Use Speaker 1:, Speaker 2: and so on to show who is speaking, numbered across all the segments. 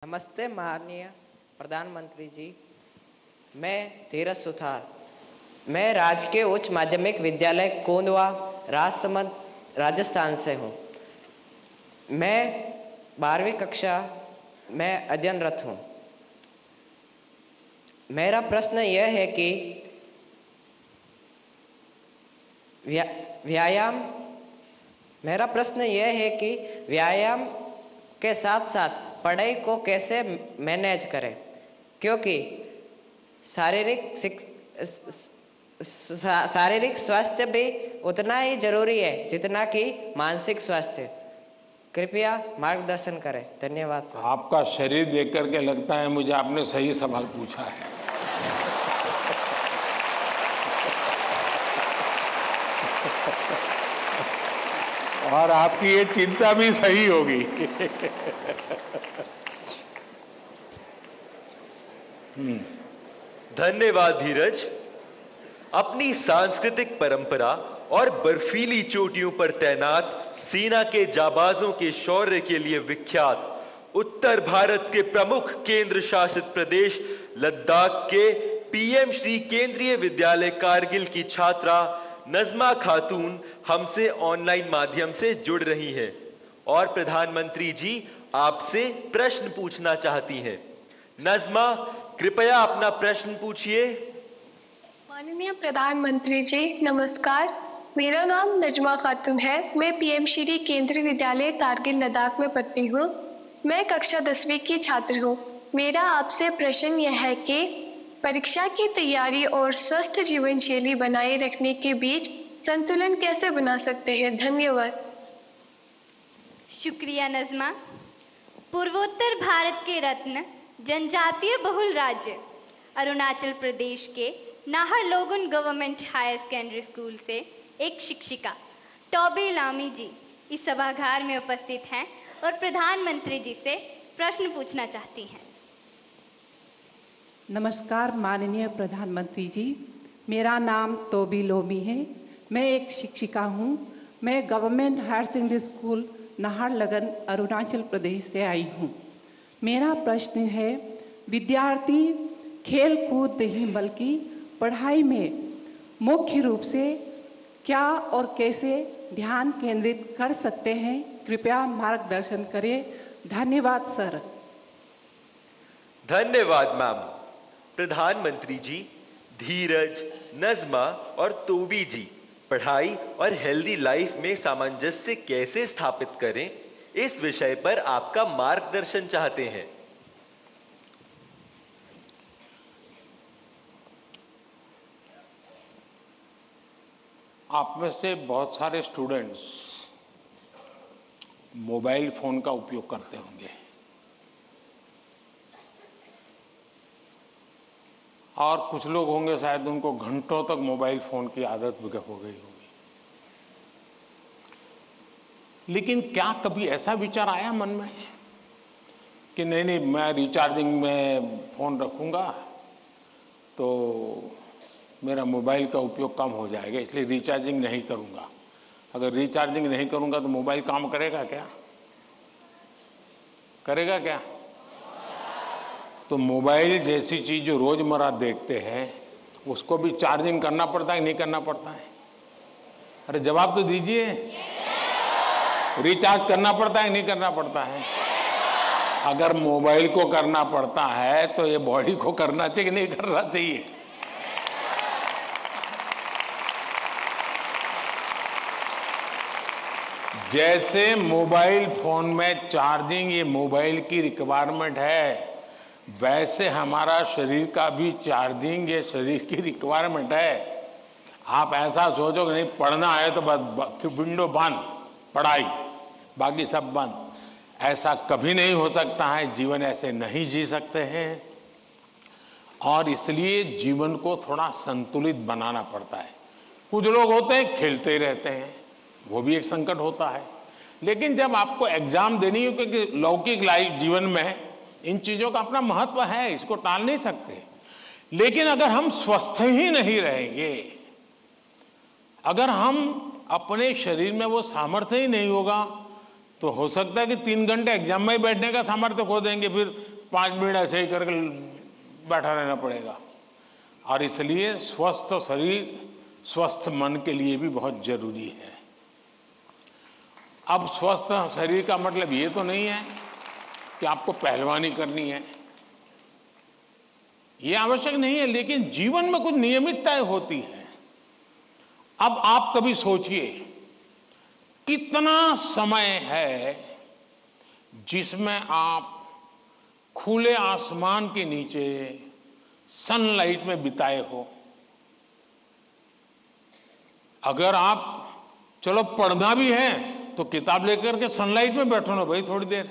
Speaker 1: नमस्ते माननीय प्रधानमंत्री जी। मैं धीरज सुथार, मैं राजकीय उच्च माध्यमिक विद्यालय कोंदवा राजसमंद राजस्थान से हूँ। मैं 12वीं कक्षा में अध्ययनरत हूँ। मेरा प्रश्न यह है कि व्यायाम के साथ साथ पढ़ाई को कैसे मैनेज करें, क्योंकि शारीरिक स्वास्थ्य भी उतना ही जरूरी है जितना कि मानसिक स्वास्थ्य। कृपया मार्गदर्शन करें। धन्यवाद सर।
Speaker 2: आपका शरीर देख करके लगता है मुझे आपने सही सवाल पूछा है। और आपकी ये चिंता भी सही होगी।
Speaker 3: धन्यवाद धीरज। अपनी सांस्कृतिक परंपरा और बर्फीली चोटियों पर तैनात सेना के जाबाजों के शौर्य के लिए विख्यात उत्तर भारत के प्रमुख केंद्र शासित प्रदेश लद्दाख के पीएम श्री केंद्रीय विद्यालय कारगिल की छात्रा नजमा खातून हमसे ऑनलाइन माध्यम से जुड़ रही हैं और प्रधानमंत्री जी आपसे प्रश्न पूछना चाहती हैं। नजमा, कृपया अपना प्रश्न पूछिए।
Speaker 4: माननीय प्रधानमंत्री जी नमस्कार। मेरा नाम नजमा खातून है। मैं पीएम श्री केंद्रीय विद्यालय कारगिल लद्दाख में पढ़ती हूँ। मैं कक्षा 10वीं की छात्र हूँ। मेरा आपसे प्रश्न यह है कि परीक्षा की तैयारी और स्वस्थ जीवन शैली बनाए रखने के बीच संतुलन कैसे बना सकते हैं? धन्यवाद।
Speaker 5: शुक्रिया नजमा। पूर्वोत्तर भारत के रत्न जनजातीय बहुल राज्य अरुणाचल प्रदेश के Naharlagun government higher secondary school से एक शिक्षिका टॉबी लामी जी इस सभागार में उपस्थित हैं और प्रधानमंत्री जी से प्रश्न पूछना चाहती हैं।
Speaker 6: नमस्कार माननीय प्रधानमंत्री जी, मेरा नाम तोबी लोमी है। मैं एक शिक्षिका हूँ। मैं government higher secondary school Naharlagun Arunachal Pradesh से आई हूँ। मेरा प्रश्न है, विद्यार्थी खेल कूद नहीं बल्कि पढ़ाई में मुख्य रूप से क्या और कैसे ध्यान केंद्रित कर सकते हैं? कृपया मार्गदर्शन करें। धन्यवाद सर।
Speaker 3: धन्यवाद मैम। प्रधानमंत्री जी, धीरज, नजमा और तोबी जी पढ़ाई और हेल्दी लाइफ में सामंजस्य कैसे स्थापित करें, इस विषय पर आपका मार्गदर्शन चाहते हैं।
Speaker 2: आप में से बहुत सारे स्टूडेंट्स मोबाइल फोन का उपयोग करते होंगे और कुछ लोग होंगे शायद उनको घंटों तक मोबाइल फोन की आदत हो गई होगी। लेकिन क्या कभी ऐसा विचार आया मन में कि नहीं मैं रिचार्जिंग में फोन रखूंगा तो मेरा मोबाइल का उपयोग कम हो जाएगा, इसलिए रिचार्जिंग नहीं करूंगा। अगर रिचार्जिंग नहीं करूंगा तो मोबाइल काम करेगा क्या? करेगा क्या? तो मोबाइल जैसी चीज जो रोजमर्रा देखते हैं उसको भी चार्जिंग करना पड़ता है, नहीं करना पड़ता है? अरे जवाब तो दीजिए। रिचार्ज करना पड़ता है, नहीं करना पड़ता है? अगर मोबाइल को करना पड़ता है तो ये बॉडी को करना चाहिए कि नहीं करना चाहिए? जैसे मोबाइल फोन में चार्जिंग ये मोबाइल की रिक्वायरमेंट है, वैसे हमारा शरीर का भी चार्जिंग ये शरीर की रिक्वायरमेंट है। आप ऐसा सोचो कि नहीं पढ़ना है तो बस विंडो बंद, पढ़ाई बाकी सब बंद, ऐसा कभी नहीं हो सकता है। जीवन ऐसे नहीं जी सकते हैं और इसलिए जीवन को थोड़ा संतुलित बनाना पड़ता है। कुछ लोग होते हैं खेलते ही रहते हैं, वो भी एक संकट होता है। लेकिन जब आपको एग्जाम देनी हो, क्योंकि लौकिक लाइफ जीवन में इन चीजों का अपना महत्व है, इसको टाल नहीं सकते। लेकिन अगर हम स्वस्थ ही नहीं रहेंगे, अगर हम अपने शरीर में वो सामर्थ्य ही नहीं होगा, तो हो सकता है कि 3 घंटे एग्जाम में ही बैठने का सामर्थ्य खो देंगे, फिर 5 मिनट ऐसे ही करके बैठा रहना पड़ेगा। और इसलिए स्वस्थ शरीर स्वस्थ मन के लिए भी बहुत जरूरी है। अब स्वस्थ शरीर का मतलब ये तो नहीं है कि आपको पहलवानी करनी है, ये आवश्यक नहीं है, लेकिन जीवन में कुछ नियमितताएं होती है। अब आप कभी सोचिए कितना समय है जिसमें आप खुले आसमान के नीचे सनलाइट में बिताए हो। अगर आप चलो पढ़ना भी है तो किताब लेकर के सनलाइट में बैठो ना भाई थोड़ी देर।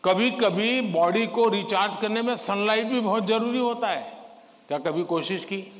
Speaker 2: कभी कभी बॉडी को रिचार्ज करने में सनलाइट भी बहुत जरूरी होता है। क्या कभी कोशिश की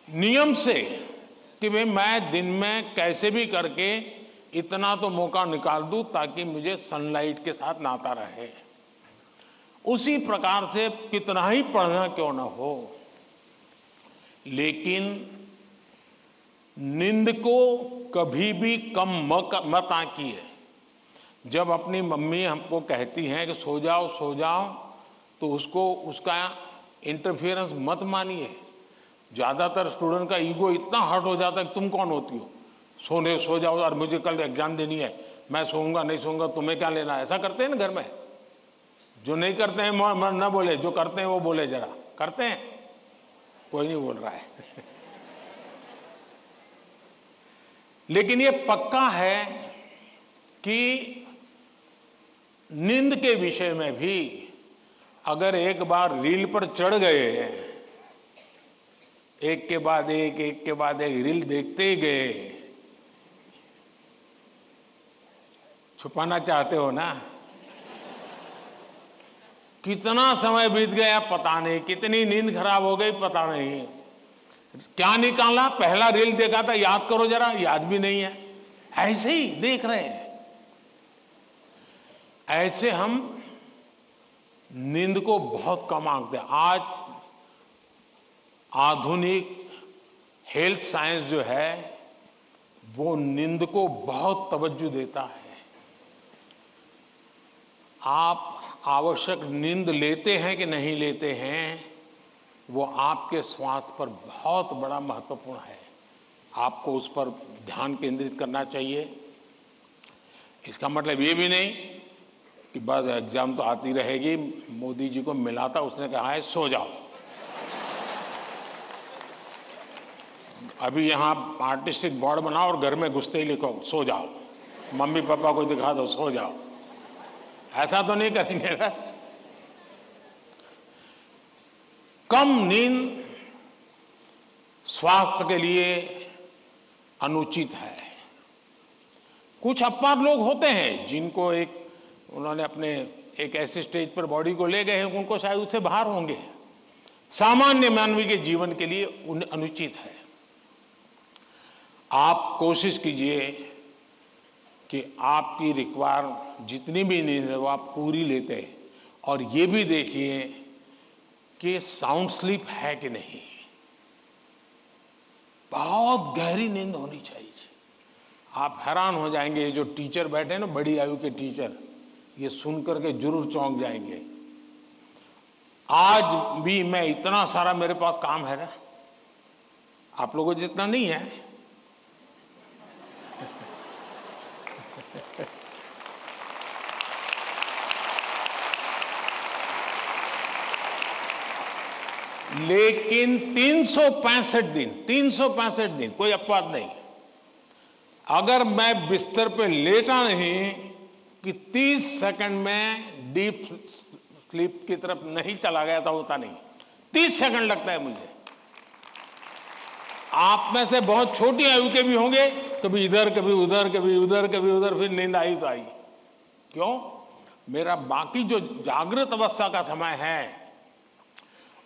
Speaker 2: नियम से कि भाई मैं दिन में कैसे भी करके इतना तो मौका निकाल दूं ताकि मुझे सनलाइट के साथ नाता रहे। उसी प्रकार से कितना ही पढ़ना क्यों ना हो, लेकिन नींद को कभी भी कम मत आंकिए। जब अपनी मम्मी हमको कहती हैं कि सो जाओ तो उसका इंटरफेरेंस मत मानिए। ज्यादातर स्टूडेंट का ईगो इतना हर्ट हो जाता है कि तुम कौन होती हो, सो जाओ और मुझे कल एग्जाम देनी है, मैं सोऊंगा नहीं सोऊंगा तुम्हें क्या लेना। ऐसा करते हैं ना घर में। जो नहीं करते हैं मन न बोले, जो करते हैं वो बोले। जरा करते हैं, कोई नहीं बोल रहा है। लेकिन ये पक्का है कि नींद के विषय में भी अगर एक बार रील पर चढ़ गए, एक के बाद एक रील देखते ही गए, छुपाना चाहते हो ना। कितना समय बीत गया पता नहीं, कितनी नींद खराब हो गई पता नहीं। क्या निकाला, पहला रील देखा था याद करो जरा, याद भी नहीं है, ऐसे ही देख रहे हैं। ऐसे हम नींद को बहुत कम आंकते हैं। आज आधुनिक हेल्थ साइंस जो है वो नींद को बहुत तवज्जो देता है। आप आवश्यक नींद लेते हैं कि नहीं लेते हैं, वो आपके स्वास्थ्य पर बहुत बड़ा महत्वपूर्ण है। आपको उस पर ध्यान केंद्रित करना चाहिए। इसका मतलब ये भी नहीं कि बस एग्जाम तो आती रहेगी। मोदी जी को मिला था, उसने कहा है सो जाओ। अभी यहां आर्टिस्टिक बोर्ड बनाओ और घर में घुसते ही लिखो सो जाओ, मम्मी पापा को दिखा दो सो जाओ। ऐसा तो नहीं करेंगे ना। कम नींद स्वास्थ्य के लिए अनुचित है। कुछ अपवाद लोग होते हैं जिनको उन्होंने अपने एक ऐसे स्टेज पर बॉडी को ले गए हैं, उनको शायद उससे बाहर होंगे। सामान्य मानवीय के जीवन के लिए अनुचित है। आप कोशिश कीजिए कि आपकी रिक्वायर जितनी भी नींद है वो आप पूरी लेते हैं, और ये भी देखिए कि साउंड स्लीप है कि नहीं। बहुत गहरी नींद होनी चाहिए। आप हैरान हो जाएंगे, ये जो टीचर बैठे हैं ना, बड़ी आयु के टीचर, ये सुनकर के जरूर चौंक जाएंगे। आज भी मैं इतना सारा मेरे पास काम है ना, आप लोगों जितना नहीं है। लेकिन 365 दिन कोई अपवाद नहीं। अगर मैं बिस्तर पे लेटा नहीं कि 30 सेकंड में डीप स्लीप की तरफ नहीं चला गया था, होता नहीं। 30 सेकंड लगता है मुझे। आप में से बहुत छोटी आयु के भी होंगे, कभी इधर कभी उधर, कभी उधर कभी उधर, फिर नींद आई तो आई। क्यों? मेरा बाकी जो जागृत अवस्था का समय है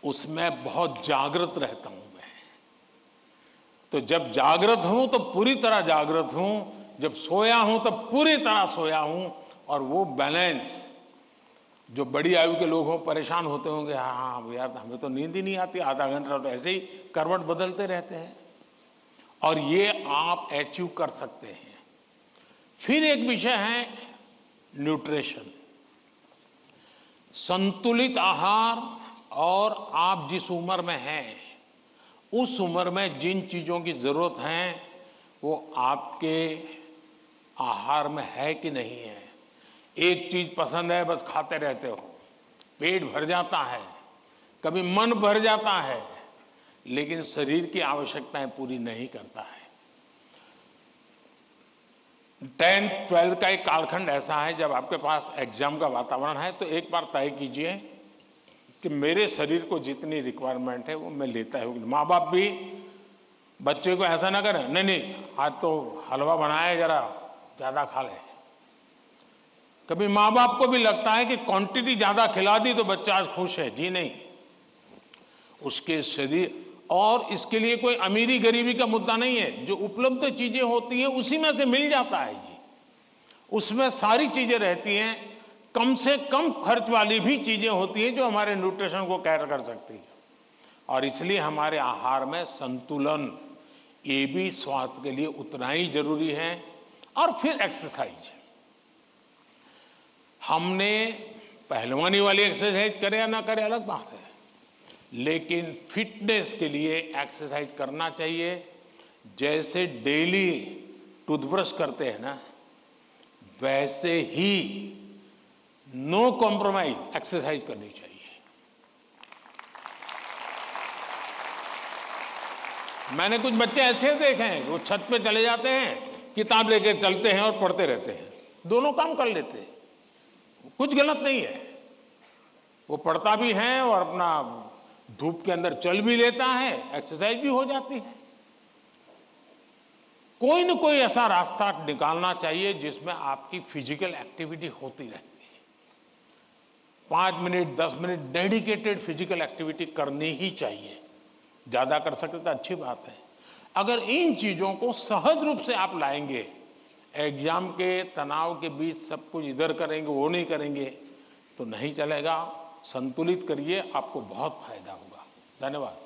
Speaker 2: उसमें बहुत जागृत रहता हूं मैं। तो जब जागृत हूं तो पूरी तरह जागृत हूं, जब सोया हूं तो पूरी तरह सोया हूं। और वो बैलेंस, जो बड़ी आयु के लोग हो परेशान होते होंगे, हाँ यार हमें तो नींद ही नहीं आती, आधा घंटा तो ऐसे ही करवट बदलते रहते हैं, और ये आप अचीव कर सकते हैं। फिर एक विषय है न्यूट्रिशन, संतुलित आहार। और आप जिस उम्र में हैं, उस उम्र में जिन चीजों की जरूरत है वो आपके आहार में है कि नहीं है। एक चीज पसंद है, बस खाते रहते हो, पेट भर जाता है, कभी मन भर जाता है, लेकिन शरीर की आवश्यकताएं पूरी नहीं करता है। 10th 12th का एक कालखंड ऐसा है जब आपके पास एग्जाम का वातावरण है, तो एक बार तय कीजिए कि मेरे शरीर को जितनी रिक्वायरमेंट है वो मैं लेता हूं। माँ बाप भी बच्चे को ऐसा ना करें, नहीं नहीं आज तो हलवा बनाया है, जरा ज्यादा खा ले। कभी माँ बाप को भी लगता है कि क्वांटिटी ज्यादा खिला दी तो बच्चा आज खुश है। जी नहीं, उसके शरीर, और इसके लिए कोई अमीरी गरीबी का मुद्दा नहीं है। जो उपलब्ध चीजें होती हैं उसी में से मिल जाता है जी, उसमें सारी चीजें रहती हैं। कम से कम खर्च वाली भी चीजें होती हैं जो हमारे न्यूट्रिशन को कैर कर सकती है। और इसलिए हमारे आहार में संतुलन, ये भी स्वास्थ्य के लिए उतना ही जरूरी है। और फिर एक्सरसाइज, हमने पहलवानी वाली एक्सरसाइज करे या ना करे अलग बात है, लेकिन फिटनेस के लिए एक्सरसाइज करना चाहिए। जैसे डेली टूथब्रश करते हैं ना, वैसे ही नो कॉम्प्रोमाइज एक्सरसाइज करनी चाहिए। मैंने कुछ बच्चे ऐसे देखे हैं, वो छत पे चले जाते हैं, किताब लेके चलते हैं और पढ़ते रहते हैं, दोनों काम कर लेते हैं। कुछ गलत नहीं है, वो पढ़ता भी है और अपना धूप के अंदर चल भी लेता है, एक्सरसाइज भी हो जाती है। कोई न कोई ऐसा रास्ता निकालना चाहिए जिसमें आपकी फिजिकल एक्टिविटी होती रहती है। 5 minute 10 minute dedicated physical activity करनी ही चाहिए। ज्यादा कर सकते तो अच्छी बात है। अगर इन चीजों को सहज रूप से आप लाएंगे, एग्जाम के तनाव के बीच सब कुछ इधर करेंगे वो नहीं करेंगे तो नहीं चलेगा। संतुलित करिए, आपको बहुत फायदा होगा। धन्यवाद।